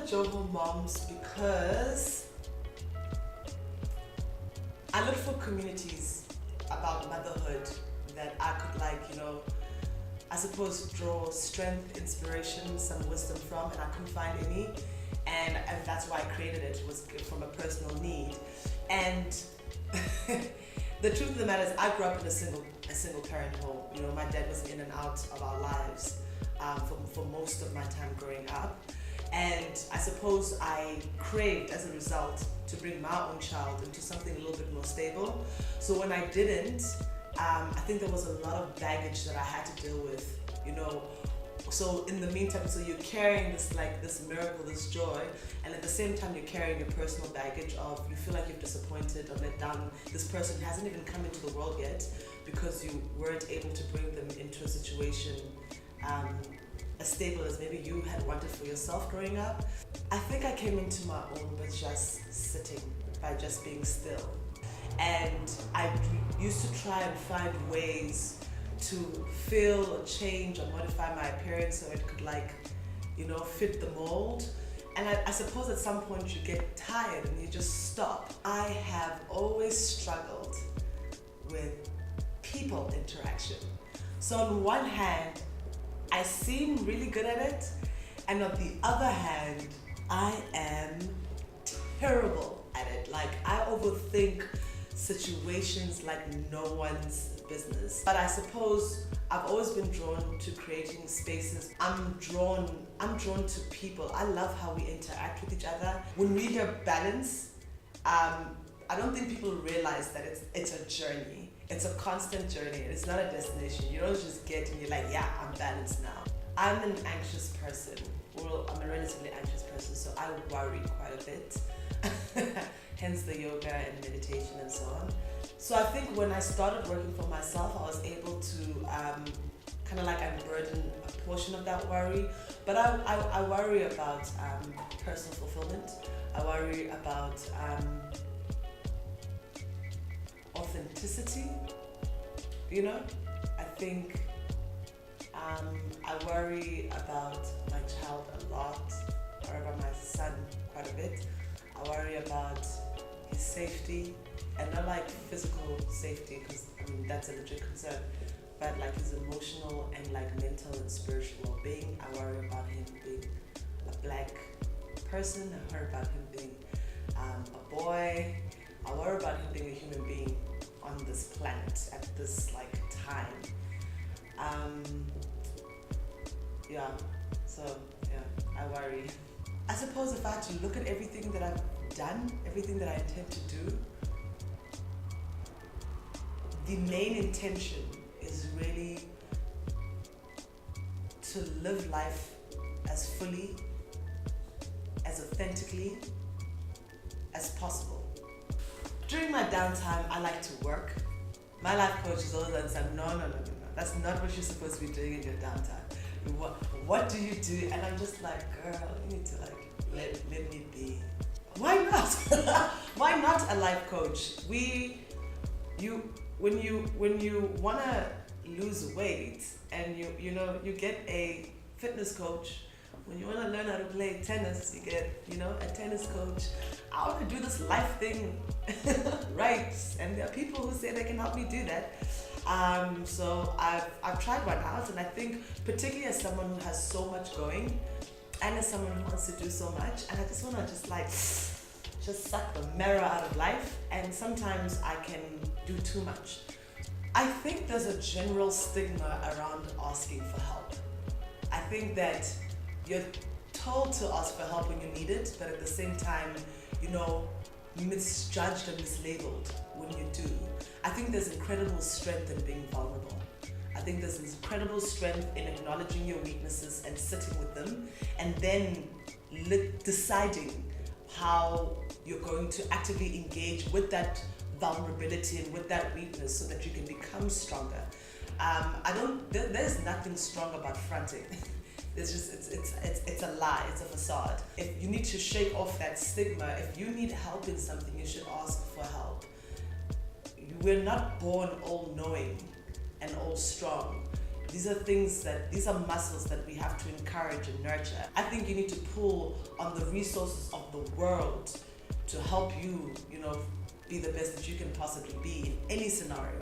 Joho Moms because I look for communities about motherhood that I could I suppose draw strength, inspiration, some wisdom from, and I couldn't find any. And that's why I created it, was from a personal need. And the truth of the matter is I grew up in a single parent home. My dad was in and out of our lives for most of my time growing up. And I suppose I craved, as a result, to bring my own child into something a little bit more stable. So when I didn't, I think there was a lot of baggage that I had to deal with, So in the meantime, so you're carrying this miracle, this joy, and at the same time you're carrying your personal baggage of, you feel like you've disappointed or let down this person who hasn't even come into the world yet because you weren't able to bring them into a situation as stable as maybe you had wanted for yourself growing up. I think I came into my own by just sitting, by just being still. And I used to try and find ways to fill or change or modify my appearance so it could fit the mold. And I suppose at some point you get tired and you just stop. I have always struggled with people interaction. So on one hand, I seem really good at it, and on the other hand, I am terrible at it. I overthink situations like no one's business. But I suppose I've always been drawn to creating spaces. I'm drawn to people. I love how we interact with each other. When we hear balance, I don't think people realize that it's a journey. It's a constant journey. It's not a destination. You don't just get and you're like, yeah, I'm balanced now. I'm an anxious person. Well, I'm a relatively anxious person, so I worry quite a bit. Hence the yoga and meditation and so on. So I think when I started working for myself, I was able to unburden a portion of that worry. But I worry about personal fulfillment. I worry about authenticity. I think I worry about my child a lot. I worry about my son quite a bit. I worry about his safety, and not physical safety, because that's a legit concern, but his emotional and mental and spiritual well-being. I worry about him being a black person. I worry about him being a boy. I worry about him being a human being on this planet at this time. I worry. I suppose if I had to look at everything that I've done, everything that I intend to do, the main intention is really to live life as fully, as authentically as possible. During my downtime, I like to work. My life coach is always saying, no. That's not what you're supposed to be doing in your downtime. What do you do? And I'm just like, girl, you need to let me be. Why not? Why not a life coach? When you wanna lose weight and you get a fitness coach. When you wanna learn how to play tennis, you get a tennis coach. I want to do this life thing right, and there are people who say they can help me do that. So I've tried one out, and I think particularly as someone who has so much going, and as someone who wants to do so much, and I just want to just suck the marrow out of life, and sometimes I can do too much. I think there's a general stigma around asking for help. I think that you're told to ask for help when you need it, but at the same time, misjudged and mislabeled when you do. I think there's incredible strength in being vulnerable. I think there's incredible strength in acknowledging your weaknesses and sitting with them, and then deciding how you're going to actively engage with that vulnerability and with that weakness so that you can become stronger. There's nothing strong about fronting. It's a lie, it's a facade. If you need to shake off that stigma, if you need help in something, you should ask for help. We're not born all knowing and all strong. These are muscles that we have to encourage and nurture. I think you need to pull on the resources of the world to help you, be the best that you can possibly be in any scenario.